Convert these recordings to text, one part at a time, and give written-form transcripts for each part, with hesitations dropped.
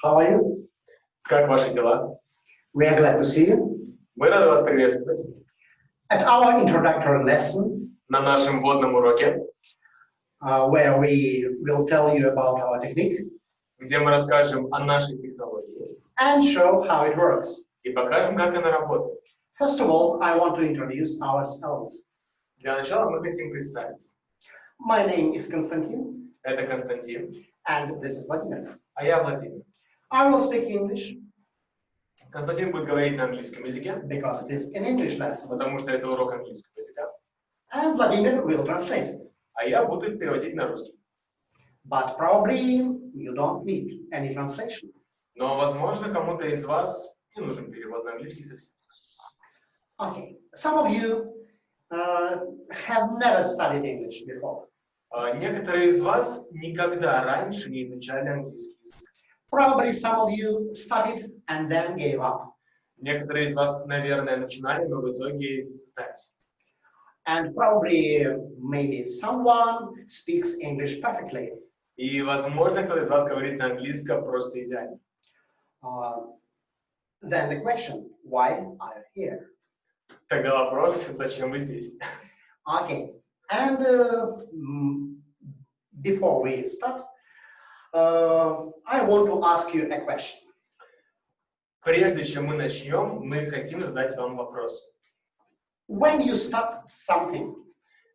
How are you? Как ваши дела? We are glad to see you. Мы рады вас приветствовать At our introductory lesson, на нашем вводном уроке, where we will tell you about our technique где мы расскажем о нашей технологии and show how it works. и покажем, как она работает. First of all, I want to introduce ourselves. Для начала мы хотим представиться. My name is Konstantin, Это Константин, and this is Vladimir. а я Владимир. I will speak English Константин будет говорить на английском языке, because it is an English lesson, потому что это урок английского языка, and Vladimir will translate. а я буду переводить на русский. But probably you don't need any translation. Но, возможно, кому-то из вас не нужен перевод на английский совсем. Okay, some of you have never studied English before. Некоторые из вас никогда раньше не изучали английский язык. Probably some of you studied and then gave up. Некоторые из вас, наверное, начинали, но в итоге сдались. And probably maybe someone speaks English perfectly. И, возможно, кто-то из вас говорит на английском просто идеально. Then the question, why are you here? Тогда вопрос, зачем вы здесь? Okay, and before we start, I want to ask you a question. Прежде чем мы начнем, мы хотим задать вам вопрос. When you start something,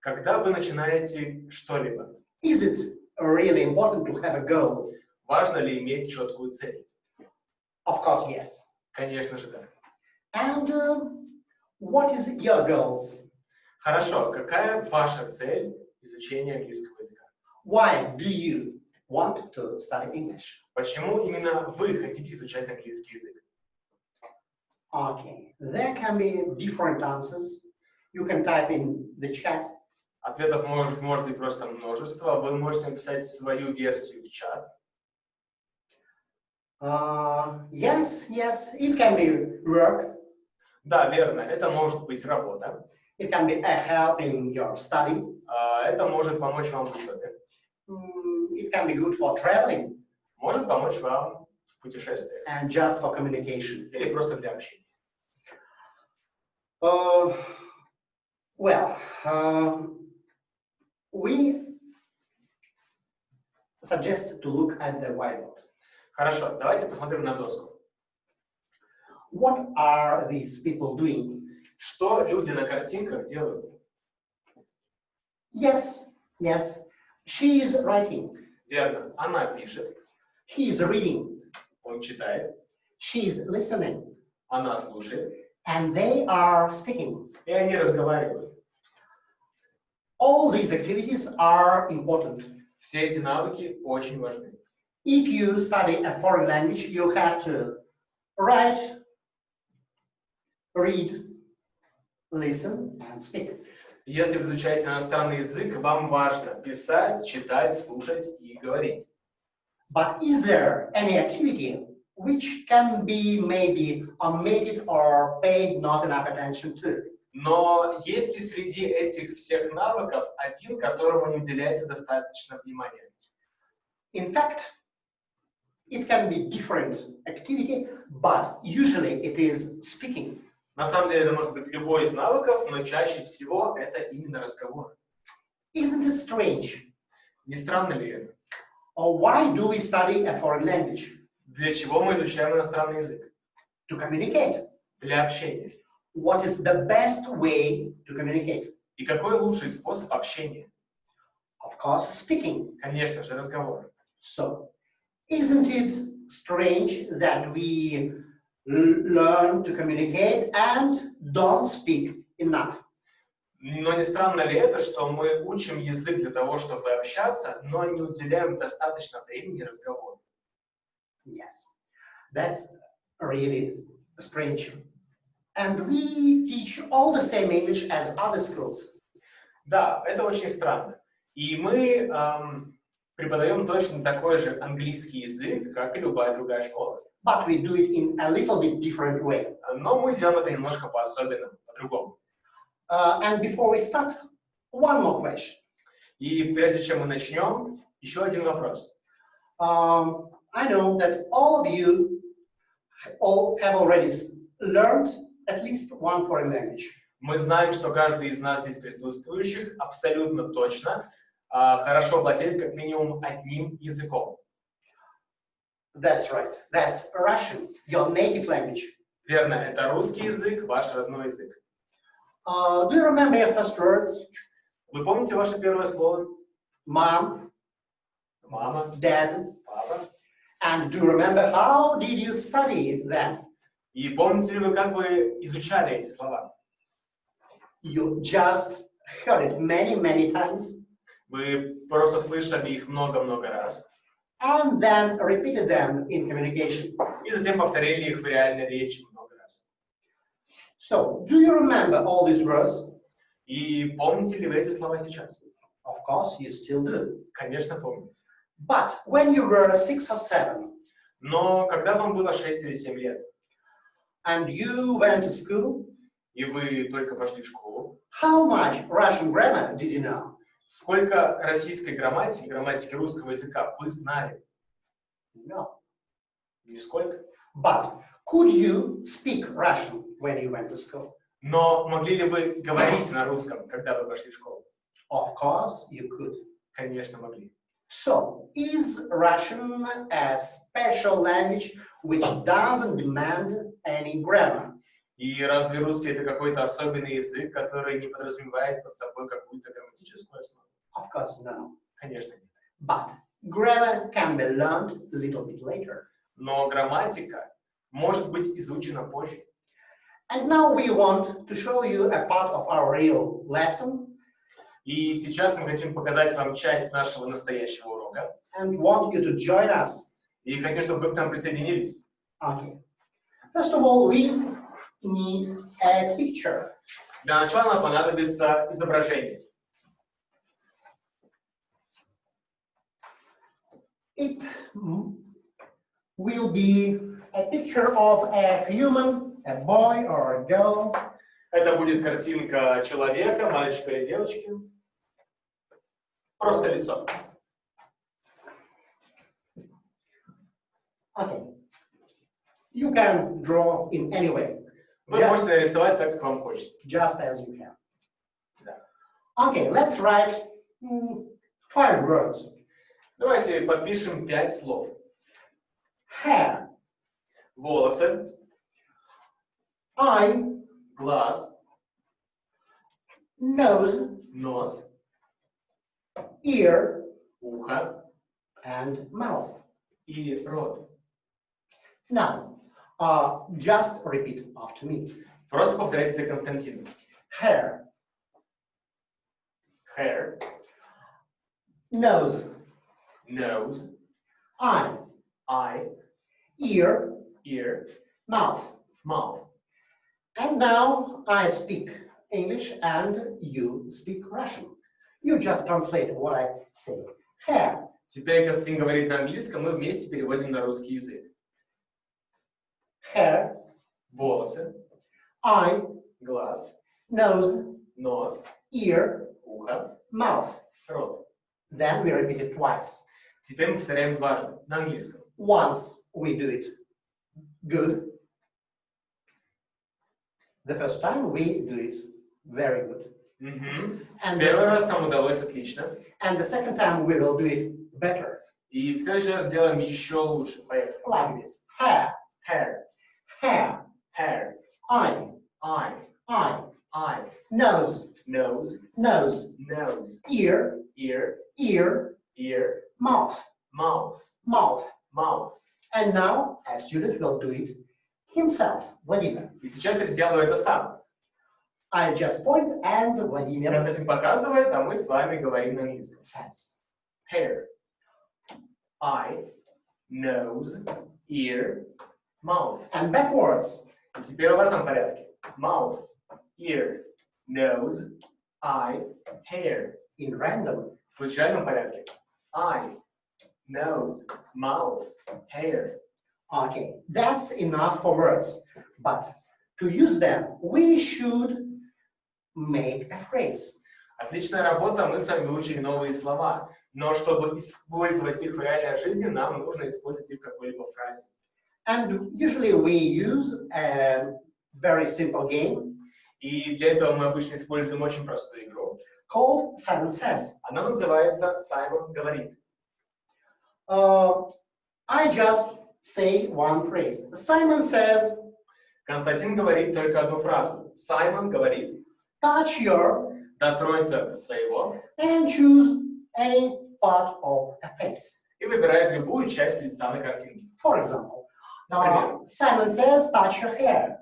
Когда вы начинаете что-либо, is it really important to have a goal? важно ли иметь четкую цель? Of course, yes. Конечно же, да. And what is your goals? Хорошо, какая ваша цель изучения английского языка? Why do you want to study English? Почему именно вы хотите изучать английский язык? Okay, there can be different answers. You can type in the chat. Ответов может быть просто множество. Вы можете написать свою версию в чат. Yes, it can be work. Да, верно, это может быть работа. It can be a help in your study. Это может помочь вам в учебе. It can be good for traveling. Может помочь вам в путешествиях. And just for communication. Или просто для общения. We suggest to look at the whiteboard. Хорошо, давайте посмотрим на доску. What are these people doing? Что люди на картинках делают? Yes, she is writing. Верно, она пишет. He is reading. Он читает. She is listening. Она слушает. And they are speaking. И они разговаривают. All these activities are important. Все эти навыки очень важны. If you study a foreign language, you have to write, read, listen, and speak. Если вы изучаете иностранный язык, вам важно писать, читать, слушать и говорить. But is there any activity which can be maybe omitted or paid not enough attention to? Но есть ли среди этих всех навыков один, которому не уделяется достаточно внимания? In fact, it can be different activity, but usually it is speaking. На самом деле это может быть любой из навыков, но чаще всего это именно разговор. Isn't it strange? Не странно ли это? Or why do we study a foreign language? Для чего мы изучаем иностранный язык? To communicate. Для общения. What is the best way to communicate? И какой лучший способ общения? Of course, speaking. Конечно же, разговор. So, isn't it strange that we learn to communicate and don't speak enough? Но не странно ли это, что мы учим язык для того, чтобы общаться, но не уделяем достаточно времени разговору? Yes, that's really strange. And we teach all the same English as other schools. Да, это очень странно. И мы преподаем точно такой же английский язык, как и любая другая школа. But we do it in a little bit different way. Но мы делаем это немножко по-особенному, по-другому. And before we start, one more question. И прежде чем мы начнем, еще один вопрос. I know that all of you all have already learned at least one foreign language. Мы знаем, что каждый из нас здесь присутствующих абсолютно точно хорошо владеет как минимум одним языком. That's right. That's Russian, your native language. Верно, это русский язык, ваш родной язык. Do you remember your first words? Вы помните ваше первое слово? Mom, Мама, Dad. папа. And do you remember how did you study them? И помните ли вы, как вы изучали эти слова? You just heard it many, many times. Вы просто слышали их много-много раз. And then repeated them in communication. И затем повторили их в реальной речи много раз. So, do you remember all these words? И помните ли вы эти слова сейчас? Of course, you still do. Конечно, помните. But when you were 6 or 7, Но когда вам было 6 или 7 лет, and you went to school, и вы только пошли в школу, how much Russian grammar did you know? сколько российской грамматики русского языка вы знали? No. Нисколько. But could you speak Russian when you went to school? Но могли ли вы говорить на русском, когда вы пошли в школу? Of course, you could. Конечно, могли. So, is Russian a special language which doesn't demand any grammar? И разве русский это какой-то особенный язык, который не подразумевает под собой какую-то грамматическую основу? Of course, no. Конечно, нет. But grammar can be learned a little bit later. Но грамматика может быть изучена позже. And now we want to show you a part of our real lesson И сейчас мы хотим показать вам часть нашего настоящего урока. and want you to join us. И хотим, чтобы вы к нам присоединились. Okay. First of all, we need a picture. Для начала нам понадобится изображение. It will be a picture of a human, a boy or a girl. Это будет картинка человека, мальчика или девочки. Просто лицо. Okay. You can draw in any way. Вы можете нарисовать так, как вам хочется. Just as you can. Да. Okay, let's write 5 words. Давайте подпишем 5 слов. Hair, Волосы, eye, глаз, nose, нос, ear, ухо and mouth. и рот. Now, just repeat after me. Просто повторяйте за Константином. Hair, Hair, nose, nose, eye, eye, ear, ear, mouth. mouth. And now I speak English and you speak Russian. You just translate what I say. Hair, Теперь Константин говорит на английском, мы вместе переводим на русский язык. hair, Волосы, eye, глаз, nose, нос, ear, ухо, mouth. рот. Then we repeat it twice. Теперь мы повторяем дважды на английском. Once we do it good. The first time we do it very good. And Первый раз нам удалось отлично. the second time we will do it better. И в следующий раз сделаем еще лучше. Поехали. Like this. Hair, Hair, hair, hair, eye, eye, eye, eye, nose, nose, nose, nose, ear, ear, ear, ear, mouth, mouth, mouth. mouth. And now a student will do it himself, Vladimir. И сейчас я сделаю это сам. I just point and Vladimir Константин показывает, а мы с вами говорим на английском. says. Hair, eye, nose, ear, mouth. And backwards. И теперь в этом порядке. Mouth, ear, nose, eye, hair. In random. В случайном порядке. Eye, nose, mouth, hair. Okay, that's enough for words. But to use them, we should make a phrase. Отличная работа, мы с вами выучили новые слова. но чтобы использовать их в реальной жизни, нам нужно использовать их в какой-либо фразе. And usually we use a very simple game И для этого мы обычно используем очень простую игру. called Simon Says. Она называется «Саймон говорит». I just say one phrase. Simon says, Константин говорит только одну фразу. Саймон говорит, touch your дотронься до своего and choose any part of a face. и выбирает любую часть лица на картинке. For example, Например, Simon says, touch your hair.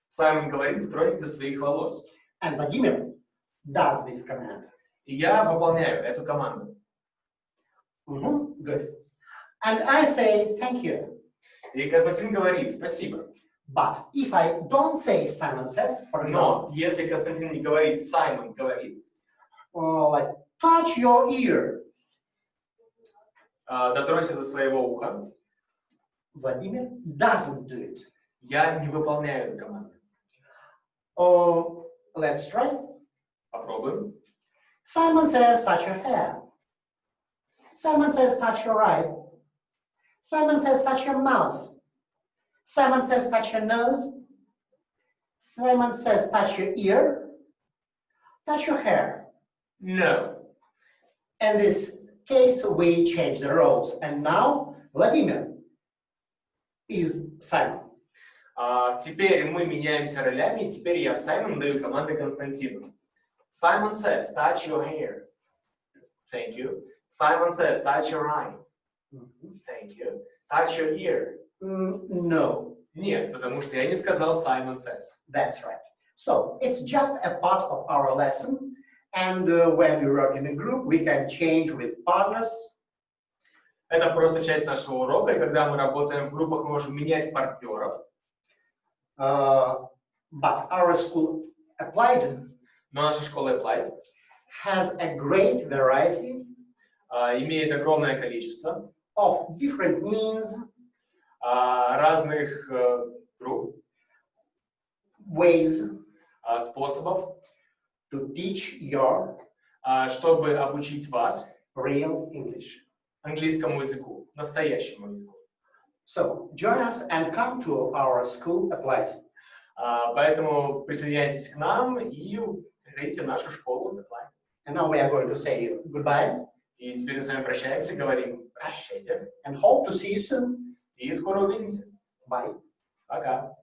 Саймон говорит, дотронься до своих волос. And Vladimir does this command. И я выполняю эту команду. Good. And I say, thank you. И Константин говорит, спасибо. But if I don't say Simon says, for example, Но если Константин не говорит, Саймон говорит, like touch your ear, дотронься до своего уха, Vladimir doesn't do it. я не выполняю эту команду. Let's try. Попробуем. Simon says, touch your hair. Simon says, touch your eye. Simon says, touch your mouth. Simon says, touch your nose. Simon says, touch your ear. Touch your hair. No. In this case, we change the roles. And now, Vladimir is Simon. Теперь мы меняемся ролями, и теперь я Саймон даю команды Константину. Simon says, touch your hair. Thank you. Simon says, touch your eye. Thank you. Touch your ear. No. Нет, потому что я не сказал Simon says. That's right. So it's just a part of our lesson. And when we work in a group, we can change with partners. Это просто часть нашего урока, и когда мы работаем в группах, мы можем менять партнеров. But our school ЭПЛАЙД Но наша школа ЭПЛАЙД has a great variety имеет огромное количество of different means, разных групп, ways способов, to teach your чтобы обучить вас real English. английскому языку, настоящему языку. So join us and come to our school ЭПЛАЙД. Поэтому присоединяйтесь к нам и приходите в нашу школу ЭПЛАЙД. And now we are going to say goodbye. И теперь мы с вами прощаемся, говорим прощайте. And hope to see you soon. И скоро увидимся. Bye. Пока.